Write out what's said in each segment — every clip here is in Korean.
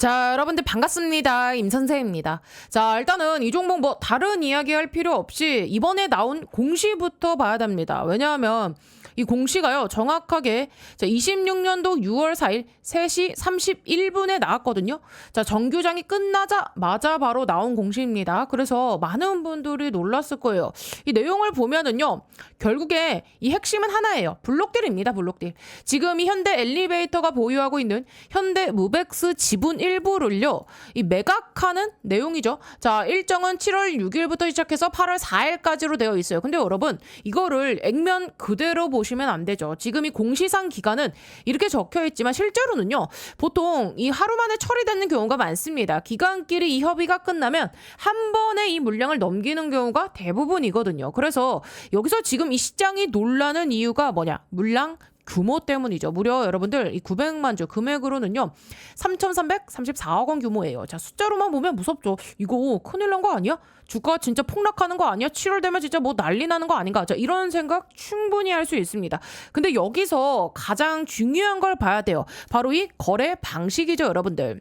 자, 여러분들 반갑습니다. 임선생입니다. 자, 일단은 이 종목 뭐 다른 이야기 할 필요 없이 이번에 나온 공시부터 봐야 됩니다. 왜냐하면 이 공시가요, 정확하게 26년도 6월 4일 3시 31분에 나왔거든요. 자, 정규장이 끝나자마자 바로 나온 공시입니다. 그래서 많은 분들이 놀랐을 거예요. 이 내용을 보면은요, 결국에 이 핵심은 하나예요. 블록딜입니다, 블록딜. 지금 이 현대 엘리베이터가 보유하고 있는 현대 무벡스 지분 일부를요, 이 매각하는 내용이죠. 자, 일정은 7월 6일부터 시작해서 8월 4일까지로 되어 있어요. 근데 여러분, 이거를 액면 그대로 보시면 안 되죠. 지금 이 공시상 기간은 이렇게 적혀 있지만 실제로는요, 보통 이 하루 만에 처리되는 경우가 많습니다. 기관끼리 이 협의가 끝나면 한 번에 이 물량을 넘기는 경우가 대부분이거든요. 그래서 여기서 지금 이 시장이 놀라는 이유가 뭐냐? 물량 규모 때문이죠. 무려 여러분들 이 900만 주 금액으로는요, 3,334억 원 규모예요. 자, 숫자로만 보면 무섭죠. 이거 큰일 난 거 아니야? 주가 진짜 폭락하는 거 아니야? 7월 되면 진짜 뭐 난리 나는 거 아닌가? 자, 이런 생각 충분히 할 수 있습니다. 근데 여기서 가장 중요한 걸 봐야 돼요. 바로 이 거래 방식이죠, 여러분들.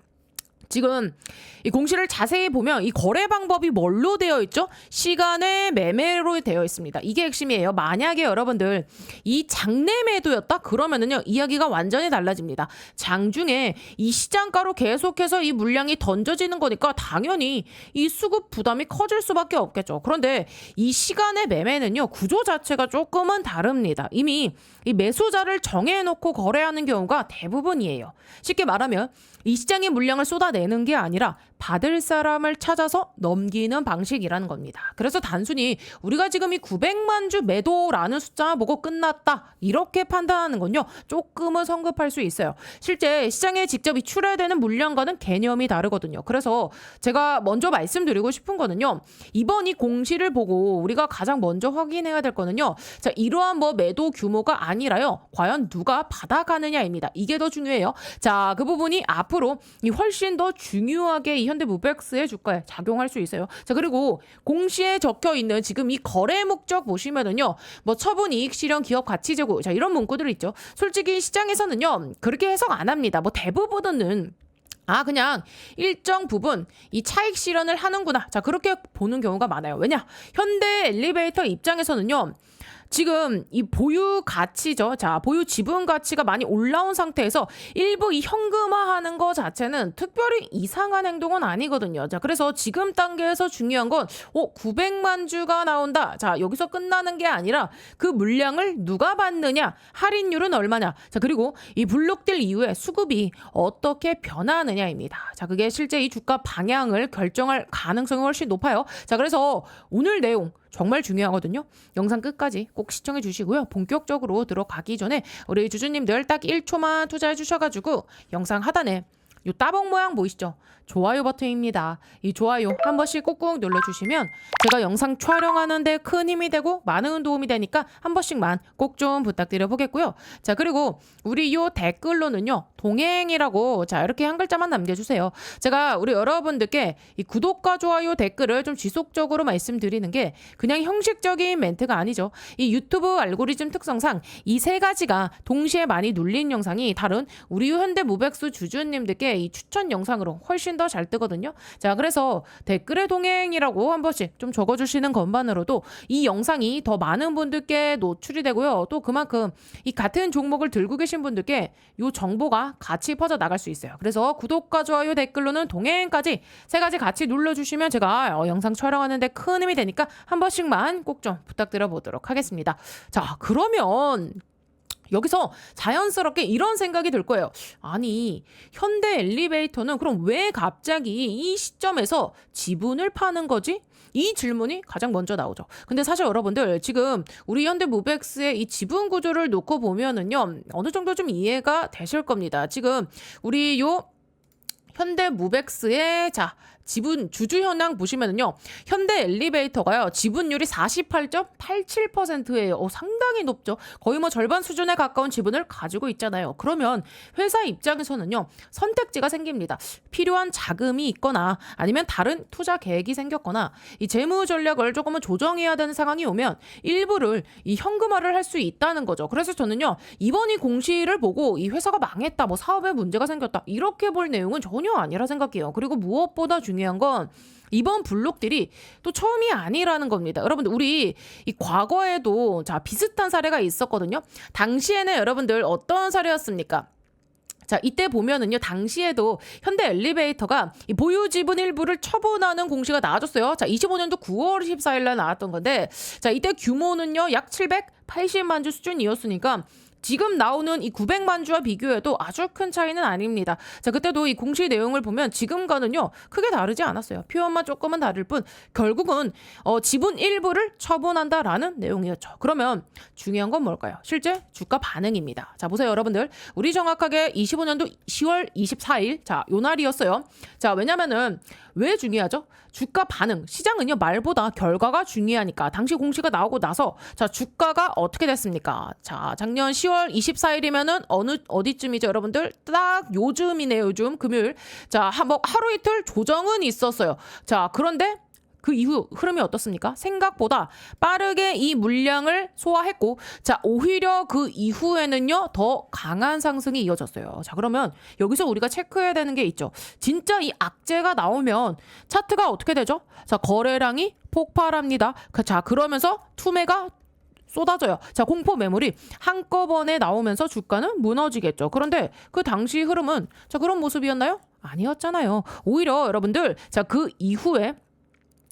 지금 이 공시를 자세히 보면 이 거래 방법이 뭘로 되어 있죠? 시간의 매매로 되어 있습니다. 이게 핵심이에요. 만약에 여러분들 이 장내 매도였다? 그러면은요, 이야기가 완전히 달라집니다. 장중에 이 시장가로 계속해서 이 물량이 던져지는 거니까 당연히 이 수급 부담이 커질 수밖에 없겠죠. 그런데 이 시간의 매매는요, 구조 자체가 조금은 다릅니다. 이미 이 매수자를 정해놓고 거래하는 경우가 대부분이에요. 쉽게 말하면 이 시장의 물량을 쏟아내는 게 아니라 받을 사람을 찾아서 넘기는 방식이라는 겁니다. 그래서 단순히 우리가 지금 이 900만 주 매도라는 숫자 보고 끝났다, 이렇게 판단하는 건요, 조금은 성급할 수 있어요. 실제 시장에 직접 이 출하되는 물량과는 개념이 다르거든요. 그래서 제가 먼저 말씀드리고 싶은 거는요, 이번 이 공시를 보고 우리가 가장 먼저 확인해야 될 거는요, 자, 이러한 뭐 매도 규모가 아니라요, 과연 누가 받아가느냐입니다. 이게 더 중요해요. 자, 그 부분이 앞으로 이 훨씬 더 중요하게 이 현대 무벡스의 주가에 작용할 수 있어요. 자, 그리고 공시에 적혀 있는 지금 이 거래 목적 보시면은요, 뭐 처분 이익 실현 기업 가치 제고, 자, 이런 문구들 있죠. 솔직히 시장에서는요, 그렇게 해석 안 합니다. 뭐 대부분은 그냥 일정 부분 이 차익 실현을 하는구나. 자, 그렇게 보는 경우가 많아요. 왜냐? 현대 엘리베이터 입장에서는요, 지금 이 보유 가치죠. 자, 보유 지분 가치가 많이 올라온 상태에서 일부 이 현금화하는 거 자체는 특별히 이상한 행동은 아니거든요. 자, 그래서 지금 단계에서 중요한 건 900만 주가 나온다. 자, 여기서 끝나는 게 아니라 그 물량을 누가 받느냐, 할인율은 얼마냐. 자, 그리고 이 블록딜 이후에 수급이 어떻게 변하느냐입니다. 자, 그게 실제 이 주가 방향을 결정할 가능성이 훨씬 높아요. 자, 그래서 오늘 내용 정말 중요하거든요. 영상 끝까지 꼭 시청해 주시고요. 본격적으로 들어가기 전에 우리 주주님들 딱 1초만 투자해 주셔가지고 영상 하단에 요 따봉 모양 보이시죠? 좋아요 버튼입니다. 이 좋아요 한 번씩 꾹꾹 눌러주시면 제가 영상 촬영하는데 큰 힘이 되고 많은 도움이 되니까 한 번씩만 꼭 좀 부탁드려 보겠고요. 자, 그리고 우리 요 댓글로는요, 동행이라고 자, 이렇게 한 글자만 남겨주세요. 제가 우리 여러분들께 이 구독과 좋아요 댓글을 좀 지속적으로 말씀드리는 게 그냥 형식적인 멘트가 아니죠. 이 유튜브 알고리즘 특성상 이 세 가지가 동시에 많이 눌린 영상이 다른 우리 현대 무벡스 주주님들께 이 추천 영상으로 훨씬 더 잘 뜨거든요. 자, 그래서 댓글에 동행이라고 한 번씩 좀 적어주시는 것만으로도 이 영상이 더 많은 분들께 노출이 되고요. 또 그만큼 이 같은 종목을 들고 계신 분들께 이 정보가 같이 퍼져 나갈 수 있어요. 그래서 구독과 좋아요 댓글로는 동행까지 세 가지 같이 눌러주시면 제가 영상 촬영하는데 큰 힘이 되니까 한 번씩만 꼭 좀 부탁드려 보도록 하겠습니다. 자, 그러면 여기서 자연스럽게 이런 생각이 들 거예요. 아니, 현대 엘리베이터는 그럼 왜 갑자기 이 시점에서 지분을 파는 거지? 이 질문이 가장 먼저 나오죠. 근데 사실 여러분들 지금 우리 현대 무벡스의 이 지분 구조를 놓고 보면은요, 어느 정도 좀 이해가 되실 겁니다. 지금 우리 요 현대 무벡스의 자, 지분 주주 현황 보시면은요. 현대 엘리베이터가요. 지분율이 48.87%예요. 상당히 높죠. 거의 뭐 절반 수준에 가까운 지분을 가지고 있잖아요. 그러면 회사 입장에서는요. 선택지가 생깁니다. 필요한 자금이 있거나 아니면 다른 투자 계획이 생겼거나 이 재무 전략을 조금은 조정해야 되는 상황이 오면 일부를 이 현금화를 할 수 있다는 거죠. 그래서 저는요. 이번 이 공시를 보고 이 회사가 망했다, 뭐 사업에 문제가 생겼다 이렇게 볼 내용은 전혀 아니라 생각해요. 그리고 무엇보다 중요한 건 이번 블록들이 또 처음이 아니라는 겁니다. 여러분들 우리 이 과거에도 자 비슷한 사례가 있었거든요. 당시에는 여러분들 어떤 사례였습니까? 자, 이때 보면은요, 당시에도 현대 엘리베이터가 이 보유 지분 일부를 처분하는 공시가 나와줬어요. 자, 25년도 9월 14일 날 나왔던 건데, 자, 이때 규모는요, 약 780만 주 수준이었으니까, 지금 나오는 이 900만 주와 비교해도 아주 큰 차이는 아닙니다. 자, 그때도 이 공시 내용을 보면 지금과는요, 크게 다르지 않았어요. 표현만 조금은 다를 뿐, 결국은 지분 일부를 처분한다라는 내용이었죠. 그러면 중요한 건 뭘까요? 실제 주가 반응입니다. 자, 보세요, 여러분들. 우리 정확하게 25년도 10월 24일, 자, 요 날이었어요. 자, 왜냐면은 왜 중요하죠? 주가 반응. 시장은요, 말보다 결과가 중요하니까. 당시 공시가 나오고 나서, 자, 주가가 어떻게 됐습니까? 자, 작년 10월 24일이면은 어디쯤이죠, 여러분들? 딱 요즘이네요, 요즘. 금요일. 자, 뭐 하루 이틀 조정은 있었어요. 자, 그런데 그 이후 흐름이 어떻습니까? 생각보다 빠르게 이 물량을 소화했고, 자, 오히려 그 이후에는요, 더 강한 상승이 이어졌어요. 자, 그러면 여기서 우리가 체크해야 되는 게 있죠. 진짜 이 악재가 나오면 차트가 어떻게 되죠? 자, 거래량이 폭발합니다. 자, 그러면서 투매가 쏟아져요. 자, 공포 매물이 한꺼번에 나오면서 주가는 무너지겠죠. 그런데 그 당시 흐름은 자, 그런 모습이었나요? 아니었잖아요. 오히려 여러분들, 자, 그 이후에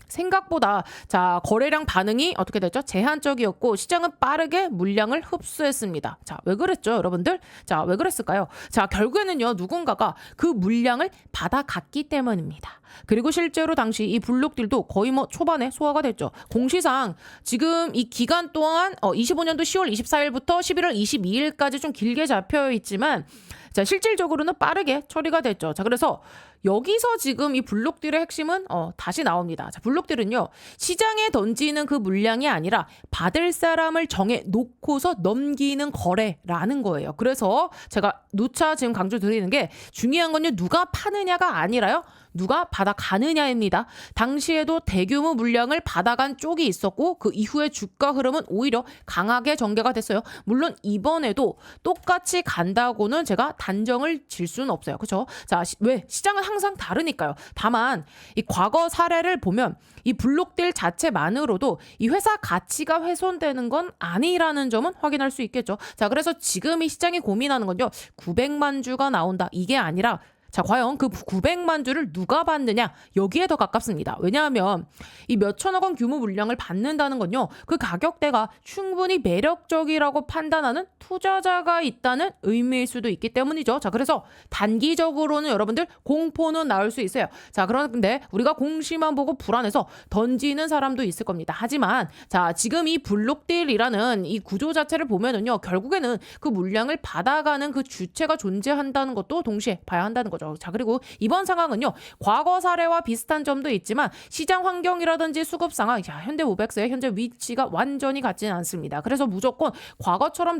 생각보다 자 거래량 반응이 어떻게 됐죠? 제한적이었고 시장은 빠르게 물량을 흡수했습니다. 자, 왜 그랬죠, 여러분들? 자, 왜 그랬을까요? 자, 결국에는요, 누군가가 그 물량을 받아갔기 때문입니다. 그리고 실제로 당시 이 블록들도 거의 뭐 초반에 소화가 됐죠. 공시상 지금 이 기간 동안 25년도 10월 24일부터 11월 22일까지 좀 길게 잡혀 있지만 자, 실질적으로는 빠르게 처리가 됐죠. 자, 그래서 여기서 지금 이 블록들의 핵심은 다시 나옵니다. 자, 블록들은요, 시장에 던지는 그 물량이 아니라 받을 사람을 정해 놓고서 넘기는 거래라는 거예요. 그래서 제가 누차 지금 강조 드리는 게 중요한 건요, 누가 파느냐가 아니라요, 누가 받아가느냐입니다. 당시에도 대규모 물량을 받아간 쪽이 있었고 그 이후에 주가 흐름은 오히려 강하게 전개가 됐어요. 물론 이번에도 똑같이 간다고는 제가 단정을 질 수는 없어요. 그렇죠? 자, 왜? 시장은 항상 다르니까요. 다만 이 과거 사례를 보면 이 블록들 자체만으로도 이 회사 가치가 훼손되는 건 아니라는 점은 확인할 수 있겠죠. 자, 그래서 지금 이 시장이 고민하는 건요, 900만 주가 나온다, 이게 아니라 자, 과연 그 900만 주를 누가 받느냐, 여기에 더 가깝습니다. 왜냐하면 이 몇천억 원 규모 물량을 받는다는 건요, 그 가격대가 충분히 매력적이라고 판단하는 투자자가 있다는 의미일 수도 있기 때문이죠. 자, 그래서 단기적으로는 여러분들 공포는 나올 수 있어요. 자, 그런데 우리가 공시만 보고 불안해서 던지는 사람도 있을 겁니다. 하지만 자, 지금 이 블록딜이라는 이 구조 자체를 보면은요, 결국에는 그 물량을 받아가는 그 주체가 존재한다는 것도 동시에 봐야 한다는 거죠. 자, 그리고 이번 상황은요, 과거 사례와 비슷한 점도 있지만 시장 환경이라든지 수급 상황, 자, 현대500의 현재 위치가 완전히 같지는 않습니다. 그래서 무조건 과거처럼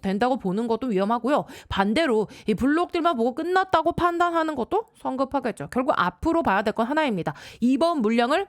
된다고 보는 것도 위험하고요. 반대로 이 블록들만 보고 끝났다고 판단하는 것도 성급하겠죠. 결국 앞으로 봐야 될 건 하나입니다. 이번 물량을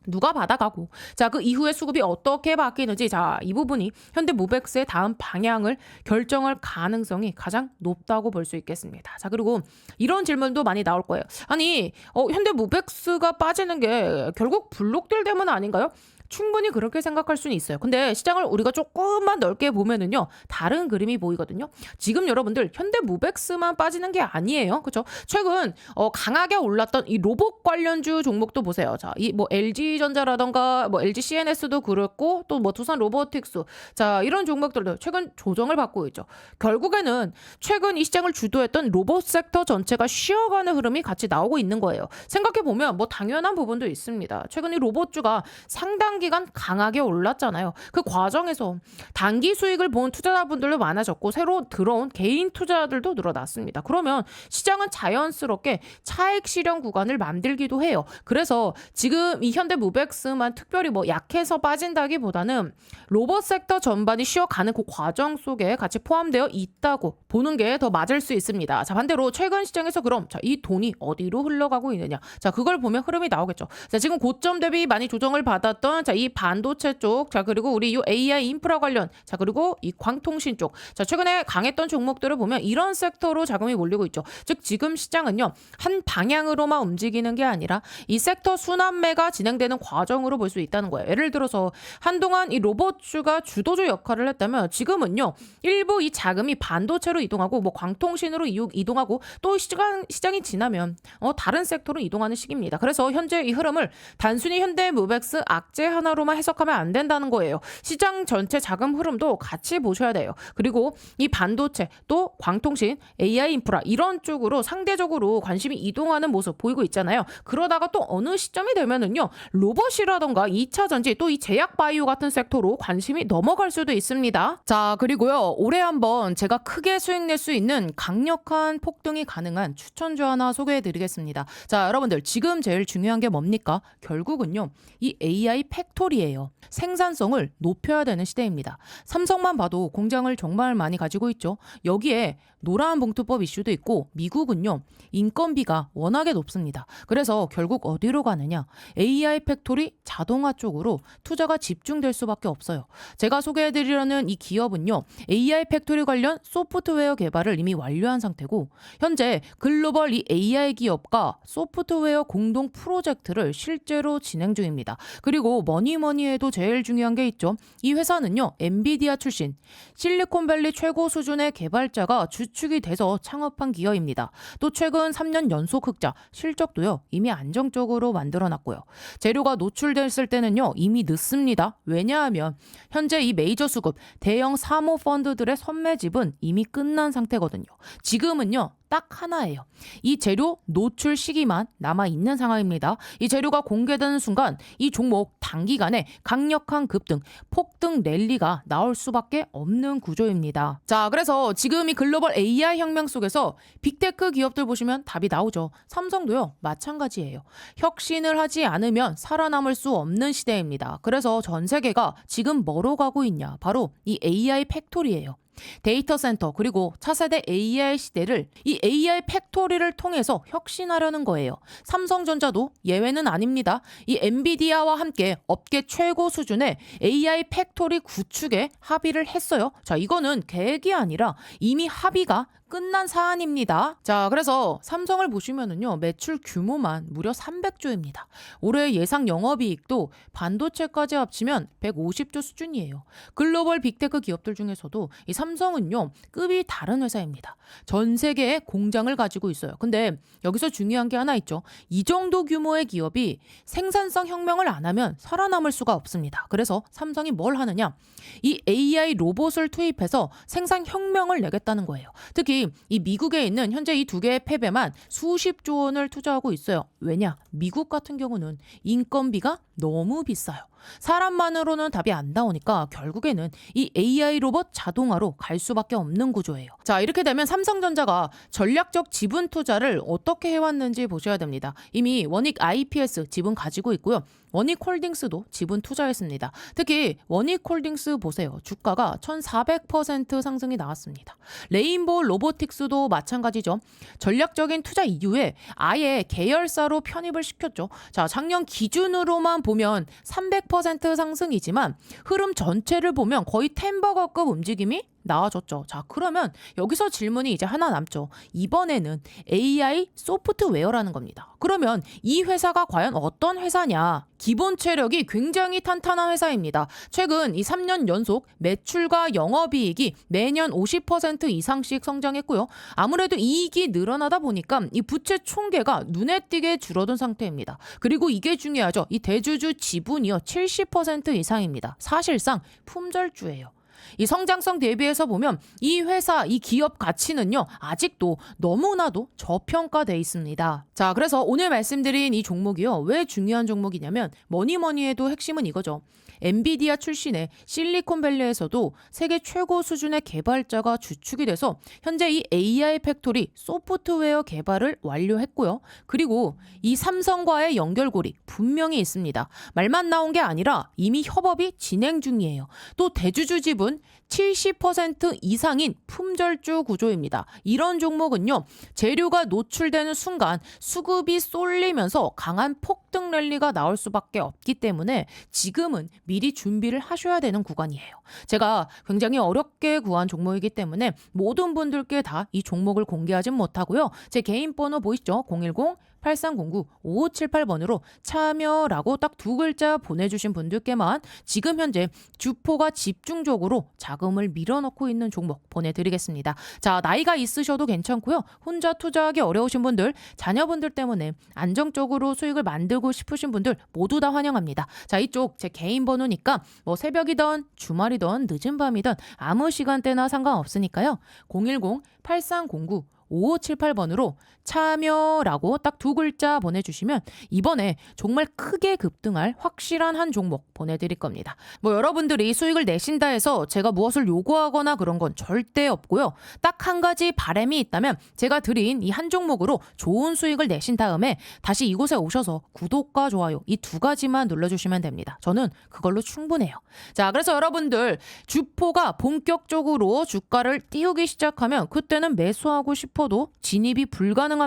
누가 받아가고, 자, 그 이후에 수급이 어떻게 바뀌는지, 자, 이 부분이 현대모백스의 다음 방향을 결정할 가능성이 가장 높다고 볼 수 있겠습니다. 자, 그리고 이런 질문도 많이 나올 거예요. 아니, 현대모백스가 빠지는 게 결국 블록들 때문 아닌가요? 충분히 그렇게 생각할 수는 있어요. 근데 시장을 우리가 조금만 넓게 보면은요, 다른 그림이 보이거든요. 지금 여러분들 현대모백스만 빠지는 게 아니에요. 그렇죠? 최근 강하게 올랐던 이 로봇 관련주 종목도 보세요. 자, 이 뭐 LG전자라던가 뭐 LG CNS도 그렇고 또 뭐 두산 로보틱스, 자, 이런 종목들도 최근 조정을 받고 있죠. 결국에는 최근 이 시장을 주도했던 로봇 섹터 전체가 쉬어가는 흐름이 같이 나오고 있는 거예요. 생각해 보면 뭐 당연한 부분도 있습니다. 최근 이 로봇주가 상당 시장 기간 강하게 올랐잖아요. 그 과정에서 단기 수익을 본 투자자분들도 많아졌고 새로 들어온 개인 투자자들도 늘어났습니다. 그러면 시장은 자연스럽게 차익 실현 구간을 만들기도 해요. 그래서 지금 이 현대무백스만 특별히 뭐 약해서 빠진다기보다는 로봇 섹터 전반이 쉬어가는 그 과정 속에 같이 포함되어 있다고 보는 게 더 맞을 수 있습니다. 자, 반대로 최근 시장에서 그럼 이 돈이 어디로 흘러가고 있느냐? 자, 그걸 보면 흐름이 나오겠죠. 자, 지금 고점 대비 많이 조정을 받았던 이 반도체 쪽, 자, 그리고 우리 이 AI 인프라 관련, 자, 그리고 이 광통신 쪽, 자, 최근에 강했던 종목들을 보면 이런 섹터로 자금이 몰리고 있죠. 즉 지금 시장은요, 한 방향으로만 움직이는 게 아니라 이 섹터 순환매가 진행되는 과정으로 볼 수 있다는 거예요. 예를 들어서 한동안 이 로봇주가 주도주 역할을 했다면 지금은요, 일부 이 자금이 반도체로 이동하고 뭐 광통신으로 이동하고 또 시장이 지나면 다른 섹터로 이동하는 시기입니다. 그래서 현재 이 흐름을 단순히 현대무백스 악재 하나로만 해석하면 안 된다는 거예요. 시장 전체 자금 흐름도 같이 보셔야 돼요. 그리고 이 반도체 또 광통신, AI 인프라 이런 쪽으로 상대적으로 관심이 이동하는 모습 보이고 있잖아요. 그러다가 또 어느 시점이 되면은요, 로봇이라던가 2차 전지 또 이 제약 바이오 같은 섹터로 관심이 넘어갈 수도 있습니다. 자, 그리고요, 올해 한번 제가 크게 수익 낼 수 있는 강력한 폭등이 가능한 추천주 하나 소개해드리겠습니다. 자, 여러분들 지금 제일 중요한 게 뭡니까? 결국은요, 이 AI 팩토리예요. 생산성을 높여야 되는 시대입니다. 삼성만 봐도 공장을 정말 많이 가지고 있죠. 여기에 노란 봉투법 이슈도 있고 미국은요, 인건비가 워낙에 높습니다. 그래서 결국 어디로 가느냐? AI 팩토리 자동화 쪽으로 투자가 집중될 수밖에 없어요. 제가 소개해드리려는 이 기업은요, AI 팩토리 관련 소프트웨어 개발을 이미 완료한 상태고 현재 글로벌 이 AI 기업과 소프트웨어 공동 프로젝트를 실제로 진행 중입니다. 그리고 뭐니 해도 제일 중요한 게 있죠. 이 회사는요, 엔비디아 출신 실리콘밸리 최고 수준의 개발자가 주축이 돼서 창업한 기업입니다. 또 최근 3년 연속 흑자, 실적도요 이미 안정적으로 만들어놨고요. 재료가 노출됐을 때는요 이미 늦습니다. 왜냐하면 현재 이 메이저 수급 대형 사모펀드들의 선매집은 이미 끝난 상태거든요. 지금은요 딱 하나예요. 이 재료 노출 시기만 남아있는 상황입니다. 이 재료가 공개되는 순간 이 종목 단기간에 강력한 급등, 폭등 랠리가 나올 수밖에 없는 구조입니다. 자, 그래서 지금 이 글로벌 AI 혁명 속에서 빅테크 기업들 보시면 답이 나오죠. 삼성도요, 마찬가지예요. 혁신을 하지 않으면 살아남을 수 없는 시대입니다. 그래서 전 세계가 지금 뭐로 가고 있냐? 바로 이 AI 팩토리예요. 데이터 센터 그리고 차세대 AI 시대를 이 AI 팩토리를 통해서 혁신하려는 거예요. 삼성전자도 예외는 아닙니다. 이 엔비디아와 함께 업계 최고 수준의 AI 팩토리 구축에 합의를 했어요. 자, 이거는 계획이 아니라 이미 합의가 끝난 사안입니다. 자, 그래서 삼성을 보시면은요, 매출 규모만 무려 300조입니다. 올해 예상 영업이익도 반도체까지 합치면 150조 수준이에요. 글로벌 빅테크 기업들 중에서도 이 삼성은요, 급이 다른 회사입니다. 전 세계에 공장을 가지고 있어요. 근데 여기서 중요한 게 하나 있죠. 이 정도 규모의 기업이 생산성 혁명을 안 하면 살아남을 수가 없습니다. 그래서 삼성이 뭘 하느냐? 이 AI 로봇을 투입해서 생산 혁명을 내겠다는 거예요. 특히 이 미국에 있는 현재 이 두 개의 팹에만 수십조 원을 투자하고 있어요. 왜냐? 미국 같은 경우는 인건비가 너무 비싸요. 사람만으로는 답이 안 나오니까 결국에는 이 AI 로봇 자동화로 갈 수밖에 없는 구조예요. 자, 이렇게 되면 삼성전자가 전략적 지분 투자를 어떻게 해왔는지 보셔야 됩니다. 이미 원익 IPS 지분 가지고 있고요. 원익홀딩스도 지분 투자했습니다. 특히 원익홀딩스 보세요. 주가가 1400% 상승이 나왔습니다. 레인보우 로보틱스도 마찬가지죠. 전략적인 투자 이후에 아예 계열사로 편입을 시켰죠. 자, 작년 기준으로만 보면 300% 상승이지만 흐름 전체를 보면 거의 템버거급 움직임이 나와줬죠. 자, 그러면 여기서 질문이 이제 하나 남죠. 이번에는 AI 소프트웨어라는 겁니다. 그러면 이 회사가 과연 어떤 회사냐? 기본 체력이 굉장히 탄탄한 회사입니다. 최근 이 3년 연속 매출과 영업이익이 매년 50% 이상씩 성장했고요. 아무래도 이익이 늘어나다 보니까 이 부채 총계가 눈에 띄게 줄어든 상태입니다. 그리고 이게 중요하죠. 이 대주주 지분이요 70% 이상입니다. 사실상 품절주예요. 이 성장성 대비해서 보면 이 회사, 이 기업 가치는요, 아직도 너무나도 저평가돼 있습니다. 자, 그래서 오늘 말씀드린 이 종목이요, 왜 중요한 종목이냐면 뭐니 해도 핵심은 이거죠. 엔비디아 출신의 실리콘밸리에서도 세계 최고 수준의 개발자가 주축이 돼서 현재 이 AI 팩토리 소프트웨어 개발을 완료했고요. 그리고 이 삼성과의 연결고리 분명히 있습니다. 말만 나온 게 아니라 이미 협업이 진행 중이에요. 또 대주주 지분 70% 이상인 품절주 구조입니다. 이런 종목은요, 재료가 노출되는 순간 수급이 쏠리면서 강한 폭등 랠리가 나올 수밖에 없기 때문에 지금은 미리 준비를 하셔야 되는 구간이에요. 제가 굉장히 어렵게 구한 종목이기 때문에 모든 분들께 다 이 종목을 공개하진 못하고요. 제 개인 번호 보이시죠? 010-8309-5578번으로 참여라고 딱 두 글자 보내주신 분들께만 지금 현재 주포가 집중적으로 자금을 밀어넣고 있는 종목 보내드리겠습니다. 자, 나이가 있으셔도 괜찮고요. 혼자 투자하기 어려우신 분들, 자녀분들 때문에 안정적으로 수익을 만들고 싶으신 분들 모두 다 환영합니다. 자, 이쪽 제 개인 번호니까 뭐 새벽이든 주말이든 늦은 밤이든 아무 시간대나 상관없으니까요. 010-8309-5578번으로 참여라고 딱 두 글자 보내주시면 이번에 정말 크게 급등할 확실한 한 종목 보내드릴 겁니다. 뭐 여러분들이 수익을 내신다 해서 제가 무엇을 요구하거나 그런 건 절대 없고요. 딱 한 가지 바람이 있다면 제가 드린 이 한 종목으로 좋은 수익을 내신 다음에 다시 이곳에 오셔서 구독과 좋아요 이 두 가지만 눌러주시면 됩니다. 저는 그걸로 충분해요. 자, 그래서 여러분들 주포가 본격적으로 주가를 띄우기 시작하면 그때는 매수하고 싶어도 진입이 불가능합니다.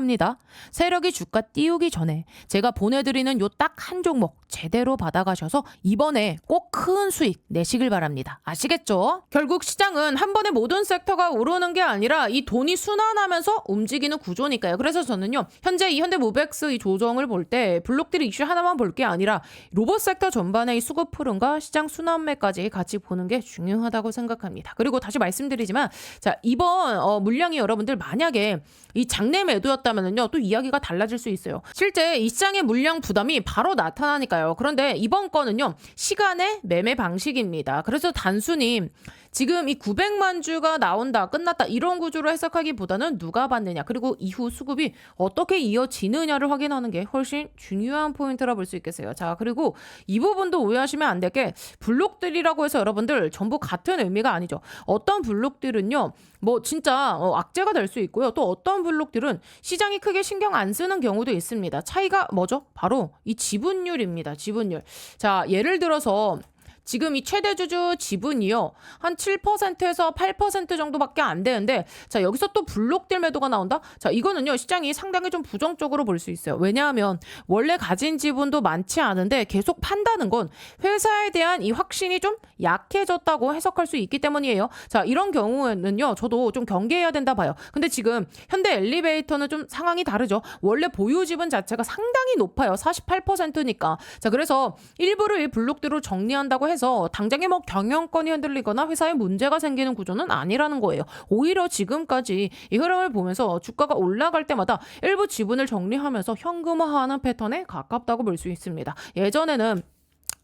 세력이 주가 띄우기 전에 제가 보내드리는 요 딱 한 종목 제대로 받아가셔서 이번에 꼭 큰 수익 내시길 바랍니다. 아시겠죠? 결국 시장은 한 번에 모든 섹터가 오르는 게 아니라 이 돈이 순환하면서 움직이는 구조니까요. 그래서 저는요, 현재 이 현대모백스 이 조정을 볼 때 블록들이 이슈 하나만 볼 게 아니라 로봇 섹터 전반의 이 수급 흐름과 시장 순환매까지 같이 보는 게 중요하다고 생각합니다. 그리고 다시 말씀드리지만, 자, 이번 물량이 여러분들 만약에 이 장내 매도였다면요, 또 이야기가 달라질 수 있어요. 실제 이 시장의 물량 부담이 바로 나타나니까요. 그런데 이번 건은요, 시간의 매매 방식입니다. 그래서 단순히 지금 이 900만 주가 나온다, 끝났다 이런 구조로 해석하기보다는 누가 받느냐, 그리고 이후 수급이 어떻게 이어지느냐를 확인하는 게 훨씬 중요한 포인트라 볼 수 있겠어요. 자, 그리고 이 부분도 오해하시면 안 될 게 블록들이라고 해서 여러분들 전부 같은 의미가 아니죠. 어떤 블록들은요, 뭐 진짜 악재가 될 수 있고요. 또 어떤 블록들은 시장이 크게 신경 안 쓰는 경우도 있습니다. 차이가 뭐죠? 바로 이 지분율입니다. 지분율. 자, 예를 들어서 지금 이 최대 주주 지분이요, 한 7%에서 8% 정도밖에 안 되는데, 자, 여기서 또 블록들 매도가 나온다? 자, 이거는요, 시장이 상당히 좀 부정적으로 볼 수 있어요. 왜냐하면 원래 가진 지분도 많지 않은데 계속 판다는 건 회사에 대한 이 확신이 좀 약해졌다고 해석할 수 있기 때문이에요. 자, 이런 경우에는요, 저도 좀 경계해야 된다 봐요. 근데 지금 현대 엘리베이터는 좀 상황이 다르죠. 원래 보유 지분 자체가 상당히 높아요. 48%니까. 자, 그래서 일부를 이 블록대로 정리한다고 해서 당장에 뭐 경영권이 흔들리거나 회사에 문제가 생기는 구조는 아니라는 거예요. 오히려 지금까지 이 흐름을 보면서 주가가 올라갈 때마다 일부 지분을 정리하면서 현금화하는 패턴에 가깝다고 볼 수 있습니다. 예전에는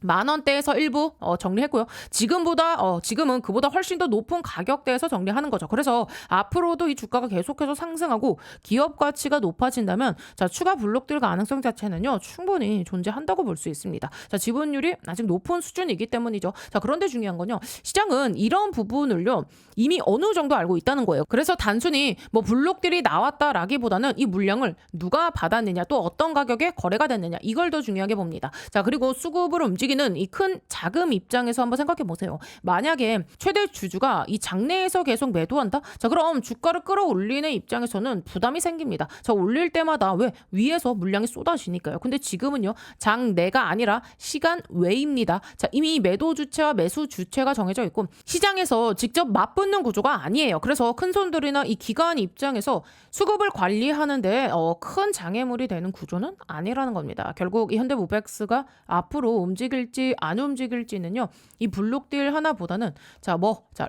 10,000원대에서 일부 정리했고요. 지금은 그보다 훨씬 더 높은 가격대에서 정리하는 거죠. 그래서 앞으로도 이 주가가 계속해서 상승하고 기업 가치가 높아진다면, 자, 추가 블록들 가능성 자체는요, 충분히 존재한다고 볼 수 있습니다. 자, 지분율이 아직 높은 수준이기 때문이죠. 자, 그런데 중요한 건요, 시장은 이런 부분을요, 이미 어느 정도 알고 있다는 거예요. 그래서 단순히 뭐 블록들이 나왔다라기보다는 이 물량을 누가 받았느냐, 또 어떤 가격에 거래가 됐느냐, 이걸 더 중요하게 봅니다. 자, 그리고 수급을 움직이는 이 큰 자금 입장에서 한번 생각해 보세요. 만약에 최대 주주가 이 장내에서 계속 매도한다? 자, 그럼 주가를 끌어올리는 입장에서는 부담이 생깁니다. 자, 올릴 때마다 왜? 위에서 물량이 쏟아지니까요. 근데 지금은요, 장내가 아니라 시간 외입니다. 자, 이미 매도 주체와 매수 주체가 정해져 있고 시장에서 직접 맞붙는 구조가 아니에요. 그래서 큰 손들이나 이 기관 입장에서 수급을 관리하는데 큰 장애물이 되는 구조는 아니라는 겁니다. 결국 이 현대모백스가 앞으로 움직일 움직일지 안 움직일지는요. 이 블록딜 하나보다는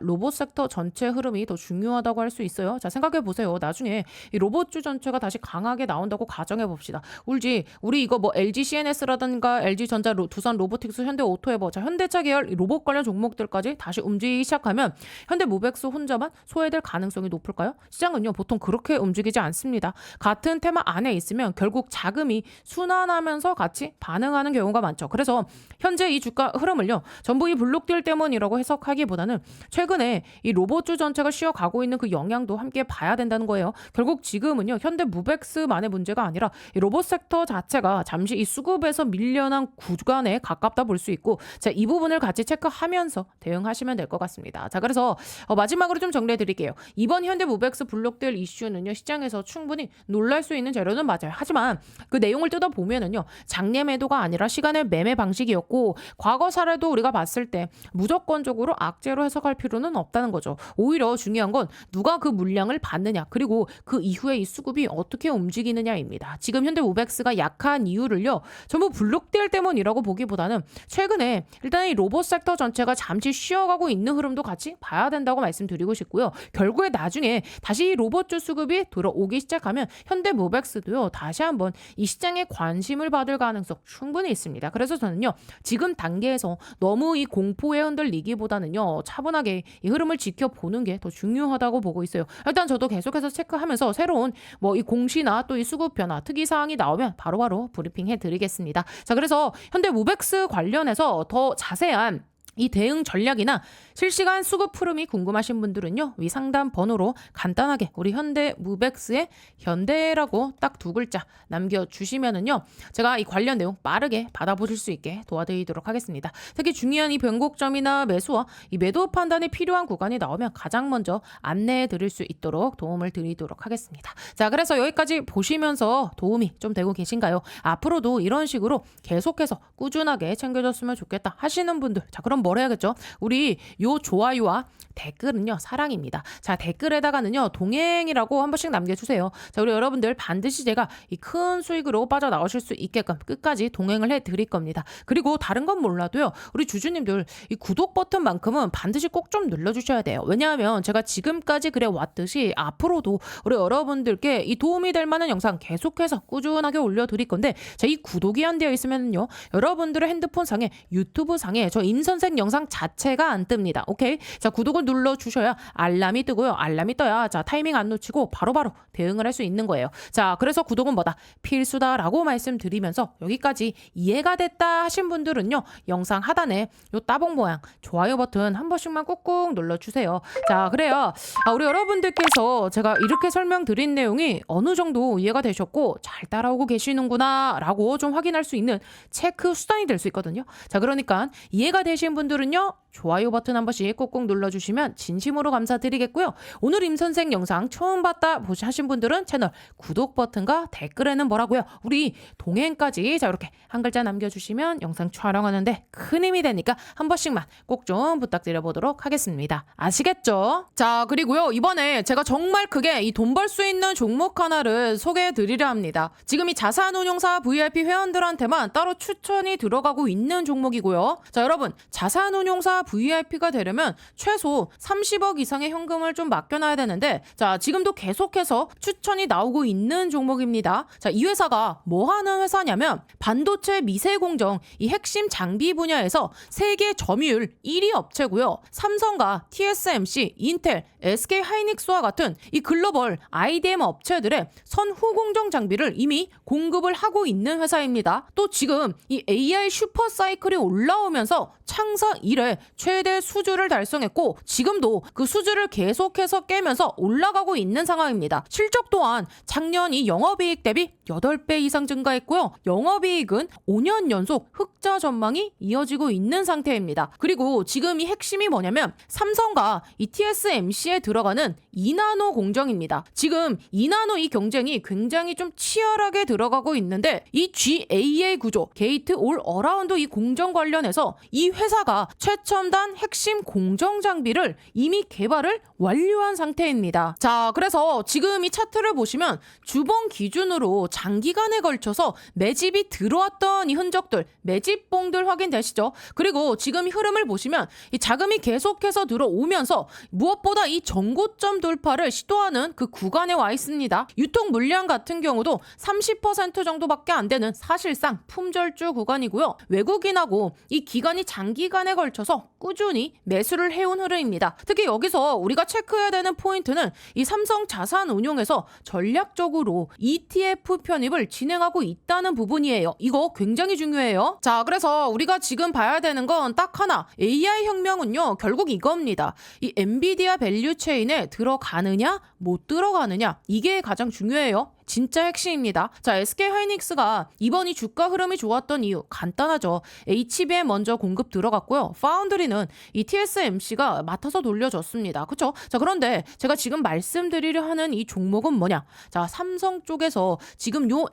로봇 섹터 전체 흐름이 더 중요하다고 할 수 있어요. 자, 생각해 보세요. 나중에 이 로봇주 전체가 다시 강하게 나온다고 가정해 봅시다. 우리 이거 뭐 LG CNS라든가 LG전자, 두산 로보틱스, 현대오토에버, 자, 현대차 계열 로봇 관련 종목들까지 다시 움직이기 시작하면 현대모백스 혼자만 소외될 가능성이 높을까요? 시장은요, 보통 그렇게 움직이지 않습니다. 같은 테마 안에 있으면 결국 자금이 순환하면서 같이 반응하는 경우가 많죠. 그래서 현재 이 주가 흐름을요, 전부 이 블록딜 때문이라고 해석하기보다는 최근에 이 로봇주 전체가 쉬어가고 있는 그 영향도 함께 봐야 된다는 거예요. 결국 지금은요, 현대모백스만의 문제가 아니라 이 로봇 섹터 자체가 잠시 이 수급에서 밀려난 구간에 가깝다 볼 수 있고, 자, 이 부분을 같이 체크하면서 대응하시면 될 것 같습니다. 자, 그래서 마지막으로 좀 정리해 드릴게요. 이번 현대모백스 블록딜 이슈는요, 시장에서 충분히 놀랄 수 있는 재료는 맞아요. 하지만 그 내용을 뜯어보면은요, 장내 매도가 아니라 시간의 매매 방식이었고, 과거 사례도 우리가 봤을 때 무조건적으로 악재로 해석할 필요는 없다는 거죠. 오히려 중요한 건 누가 그 물량을 받느냐, 그리고 그 이후에 이 수급이 어떻게 움직이느냐입니다. 지금 현대모백스가 약한 이유를요, 전부 블록딜 때문이라고 보기보다는 최근에 일단 이 로봇 섹터 전체가 잠시 쉬어가고 있는 흐름도 같이 봐야 된다고 말씀드리고 싶고요. 결국에 나중에 다시 이 로봇주 수급이 들어오기 시작하면 현대모백스도요, 다시 한번 이 시장에 관심을 받을 가능성 충분히 있습니다. 그래서 저는요, 지금 단계에서 너무 이 공포에 흔들리기보다는요, 차분하게 이 흐름을 지켜보는 게 더 중요하다고 보고 있어요. 일단 저도 계속해서 체크하면서 새로운 이 공시나 또 이 수급 변화, 특이 사항이 나오면 바로바로 브리핑 해드리겠습니다. 자, 그래서 현대모백스 관련해서 더 자세한 이 대응 전략이나 실시간 수급 흐름이 궁금하신 분들은요, 위 상담 번호로 간단하게 우리 현대모백스의 현대라고 딱 두 글자 남겨주시면은요, 제가 이 관련 내용 빠르게 받아보실 수 있게 도와드리도록 하겠습니다. 특히 중요한 이 변곡점이나 매수와 이 매도 판단이 필요한 구간이 나오면 가장 먼저 안내해 드릴 수 있도록 도움을 드리도록 하겠습니다. 자, 그래서 여기까지 보시면서 도움이 좀 되고 계신가요? 앞으로도 이런 식으로 계속해서 꾸준하게 챙겨줬으면 좋겠다 하시는 분들, 자, 그럼 뭘 해야겠죠? 우리 요 좋아요와 댓글은요, 사랑입니다. 자, 댓글에다가는요, 동행이라고 한 번씩 남겨주세요. 자, 우리 여러분들 반드시 제가 이 큰 수익으로 빠져나오실 수 있게끔 끝까지 동행을 해드릴 겁니다. 그리고 다른 건 몰라도요, 우리 주주님들 이 구독 버튼만큼은 반드시 꼭 좀 눌러주셔야 돼요. 왜냐하면 제가 지금까지 그래 왔듯이 앞으로도 우리 여러분들께 이 도움이 될 만한 영상 계속해서 꾸준하게 올려드릴 건데, 자, 이 구독이 안 되어 있으면요, 여러분들의 핸드폰 상에 유튜브 상에 저 임선생 영상 자체가 안 뜹니다. 오케이? 자, 구독을 눌러주셔야 알람이 뜨고요. 알람이 떠야, 자, 타이밍 안 놓치고 바로바로 대응을 할 수 있는 거예요. 자, 그래서 구독은 뭐다? 필수다라고 말씀드리면서 여기까지 이해가 됐다 하신 분들은요, 영상 하단에 요 따봉 모양 좋아요 버튼 한 번씩만 꾹꾹 눌러주세요. 자, 그래요. 우리 여러분들께서 제가 이렇게 설명드린 내용이 어느 정도 이해가 되셨고 잘 따라오고 계시는구나 라고 좀 확인할 수 있는 체크 수단이 될 수 있거든요. 자, 그러니까 이해가 되신 분들은요, 좋아요 버튼 한 번씩 꾹꾹 눌러주시면 진심으로 감사드리겠고요. 오늘 임선생 영상 처음 봤다 하신 분들은 채널 구독 버튼과 댓글에는 뭐라고요? 우리 동행까지, 자, 이렇게 한 글자 남겨주시면 영상 촬영하는데 큰 힘이 되니까 한 번씩만 꼭 좀 부탁드려보도록 하겠습니다. 아시겠죠? 자, 그리고요, 이번에 제가 정말 크게 이 돈 벌 수 있는 종목 하나를 소개해드리려 합니다. 지금 이 자산운용사 VIP 회원들한테만 따로 추천이 들어가고 있는 종목이고요. 자, 여러분, 자산운용사 VIP가 되려면 최소 30억 이상의 현금을 좀 맡겨놔야 되는데, 자, 지금도 계속해서 추천이 나오고 있는 종목입니다. 자, 이 회사가 뭐 하는 회사냐면 반도체 미세공정 이 핵심 장비 분야에서 세계 점유율 1위 업체고요. 삼성과 TSMC, 인텔, SK 하이닉스와 같은 이 글로벌 IDM 업체들의 선후 공정 장비를 이미 공급을 하고 있는 회사입니다. 또 지금 이 AI 슈퍼 사이클이 올라오면서 창사 이래 최대 수주를 달성했고, 지금도 그 수주를 계속해서 깨면서 올라가고 있는 상황입니다. 실적 또한 작년 이 영업이익 대비 8배 이상 증가했고요. 영업이익은 5년 연속 흑자 전망이 이어지고 있는 상태입니다. 그리고 지금 이 핵심이 뭐냐면 삼성과 이 TSMC IC에 들어가는 2나노 공정입니다. 지금 2나노 이 경쟁이 굉장히 좀 치열하게 들어가고 있는데 이 GAA 구조, 게이트 올 어라운드 이 공정 관련해서 이 회사가 최첨단 핵심 공정 장비를 이미 개발을 완료한 상태입니다. 자, 그래서 지금 이 차트를 보시면 주봉 기준으로 장기간에 걸쳐서 매집이 들어왔던 이 흔적들, 매집봉들 확인되시죠? 그리고 지금 이 흐름을 보시면 이 자금이 계속해서 들어오면서 무엇보다 이 전고점 돌파를 시도하는 그 구간에 와 있습니다. 유통 물량 같은 경우도 30% 정도밖에 안 되는 사실상 품절주 구간이고요. 외국인하고 이 기간이 장기간에 걸쳐서 꾸준히 매수를 해온 흐름입니다. 특히 여기서 우리가 체크해야 되는 포인트는 이 삼성 자산운용에서 전략적으로 ETF 편입을 진행하고 있다는 부분이에요. 이거 굉장히 중요해요. 자, 그래서 우리가 지금 봐야 되는 건 딱 하나. AI 혁명은요, 결국 이겁니다. 이 엔비디아 밸류 체인에 들어가느냐, 못 들어가느냐. 이게 가장 중요해요. 진짜 핵심입니다. 자, SK하이닉스가 이번 이 주가 흐름이 좋았던 이유 간단하죠. HBM 먼저 공급 들어갔고요. 파운드리는 이 TSMC가 맡아서 돌려줬습니다. 그렇죠? 자, 그런데 제가 지금 말씀드리려 하는 이 종목은 뭐냐? 자, 삼성 쪽에서 지금 요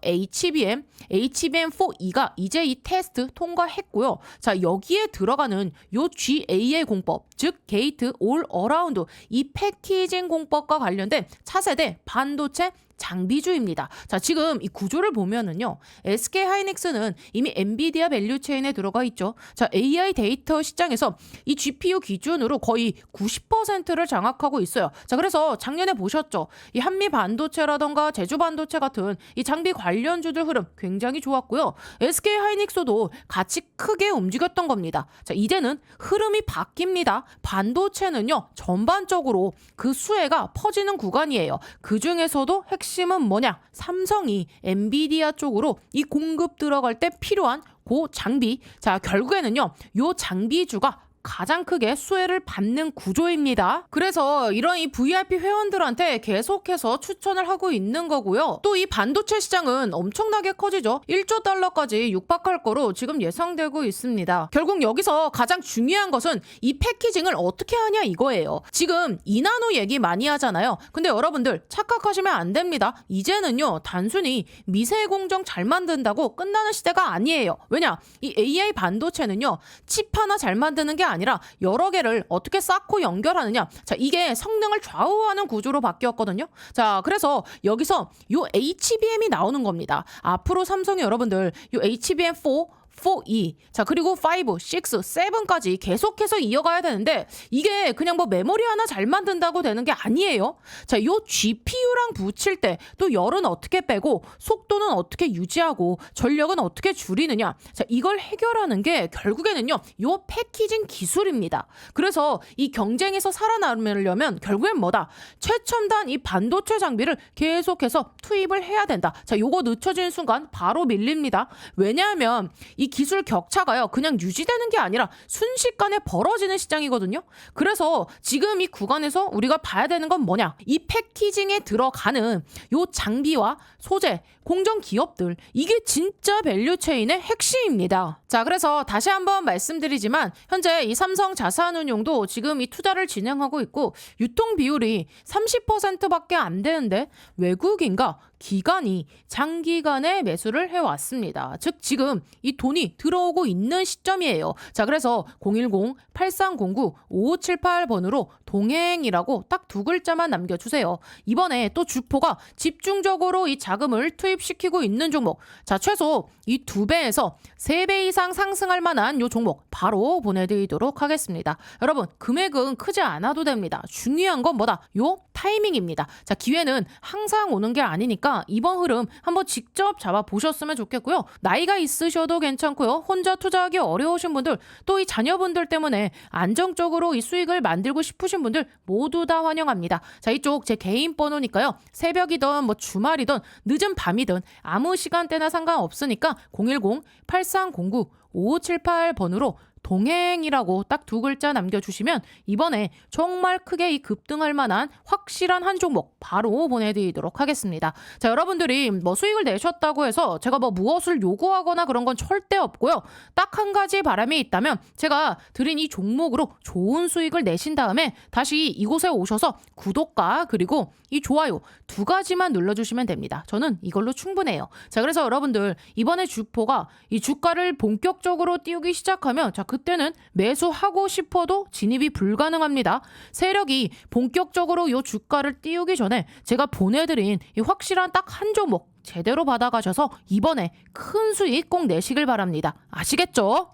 HBM4E가 이제 이 테스트 통과했고요. 자, 여기에 들어가는 요 GAA 공법, 즉 게이트 올 어라운드 이 패키징 공법과 관련된 차세대 반도체 장비주입니다. 자, 지금 이 구조를 보면은요, SK하이닉스는 이미 엔비디아 밸류 체인에 들어가 있죠. 자, AI 데이터 시장에서 이 GPU 기준으로 거의 90%를 장악하고 있어요. 자, 그래서 작년에 보셨죠? 이 한미 반도체라던가 제주 반도체 같은 이 장비 관련주들 흐름 굉장히 좋았고요. SK하이닉스도 같이 크게 움직였던 겁니다. 자, 이제는 흐름이 바뀝니다. 반도체는요, 전반적으로 그 수혜가 퍼지는 구간이에요. 그 중에서도 핵심은 뭐냐? 삼성이 엔비디아 쪽으로 이 공급 들어갈 때 필요한 그 장비. 자, 결국에는요, 요 장비주가 가장 크게 수혜를 받는 구조입니다. 그래서 이런 이 VIP 회원들한테 계속해서 추천을 하고 있는 거고요. 또 이 반도체 시장은 엄청나게 커지죠. 1조 달러까지 육박할 거로 지금 예상되고 있습니다. 결국 여기서 가장 중요한 것은 이 패키징을 어떻게 하냐 이거예요. 지금 2나노 얘기 많이 하잖아요. 근데 여러분들 착각하시면 안 됩니다. 이제는요, 단순히 미세 공정 잘 만든다고 끝나는 시대가 아니에요. 왜냐? 이 AI 반도체는요, 칩 하나 잘 만드는 게 아니라 여러 개를 어떻게 쌓고 연결하느냐. 자, 이게 성능을 좌우하는 구조로 바뀌었거든요. 자, 그래서 여기서 요 HBM이 나오는 겁니다. 앞으로 삼성이 여러분들 요 HBM4 4E, 자, 그리고 5, 6, 7까지 계속해서 이어가야 되는데 이게 그냥 뭐 메모리 하나 잘 만든다고 되는 게 아니에요. 자, 요 GPU랑 붙일 때 또 열은 어떻게 빼고 속도는 어떻게 유지하고 전력은 어떻게 줄이느냐. 자, 이걸 해결하는 게 결국에는요, 요 패키징 기술입니다. 그래서 이 경쟁에서 살아남으려면 결국엔 뭐다? 최첨단 이 반도체 장비를 계속해서 투입을 해야 된다. 자, 요거 늦춰지는 순간 바로 밀립니다. 왜냐하면 이 기술 격차가요, 그냥 유지되는 게 아니라 순식간에 벌어지는 시장이거든요. 그래서 지금 이 구간에서 우리가 봐야 되는 건 뭐냐? 이 패키징에 들어가는 요 장비와 소재, 공정 기업들, 이게 진짜 밸류체인의 핵심입니다. 자, 그래서 다시 한번 말씀드리지만 현재 이 삼성 자산운용도 지금 이 투자를 진행하고 있고 유통 비율이 30%밖에 안 되는데 외국인과 기관이 장기간에 매수를 해왔습니다. 즉 지금 이 돈이 들어오고 있는 시점이에요. 자, 그래서 010-8309-5578번으로 동행이라고 딱 두 글자만 남겨주세요. 이번에 또 주포가 집중적으로 이 자금을 투입시키고 있는 종목. 자, 최소 이 2배에서 3배 이상 상승할 만한 요 종목 바로 보내드리도록 하겠습니다. 여러분, 금액은 크지 않아도 됩니다. 중요한 건 뭐다? 요 타이밍입니다. 자, 기회는 항상 오는 게 아니니까 이번 흐름 한번 직접 잡아보셨으면 좋겠고요. 나이가 있으셔도 괜찮고요. 혼자 투자하기 어려우신 분들, 또 이 자녀분들 때문에 안정적으로 이 수익을 만들고 싶으신 분들 모두 다 환영합니다. 자, 이쪽 제 개인 번호니까요. 새벽이든 뭐 주말이든 늦은 밤이든 아무 시간대나 상관없으니까 010-8309-5578번으로 동행이라고 딱 두 글자 남겨주시면 이번에 정말 크게 이 급등할 만한 확실한 한 종목 바로 보내드리도록 하겠습니다. 자, 여러분들이 뭐 수익을 내셨다고 해서 제가 뭐 무엇을 요구하거나 그런 건 절대 없고요. 딱 한 가지 바람이 있다면 제가 드린 이 종목으로 좋은 수익을 내신 다음에 다시 이곳에 오셔서 구독과 그리고 이 좋아요 두 가지만 눌러주시면 됩니다. 저는 이걸로 충분해요. 자, 그래서 여러분들 이번에 주포가 이 주가를 본격적으로 띄우기 시작하면 자, 그때는 매수하고 싶어도 진입이 불가능합니다. 세력이 본격적으로 이 주가를 띄우기 전에 제가 보내드린 이 확실한 딱 한 종목 제대로 받아가셔서 이번에 큰 수익 꼭 내시길 바랍니다. 아시겠죠?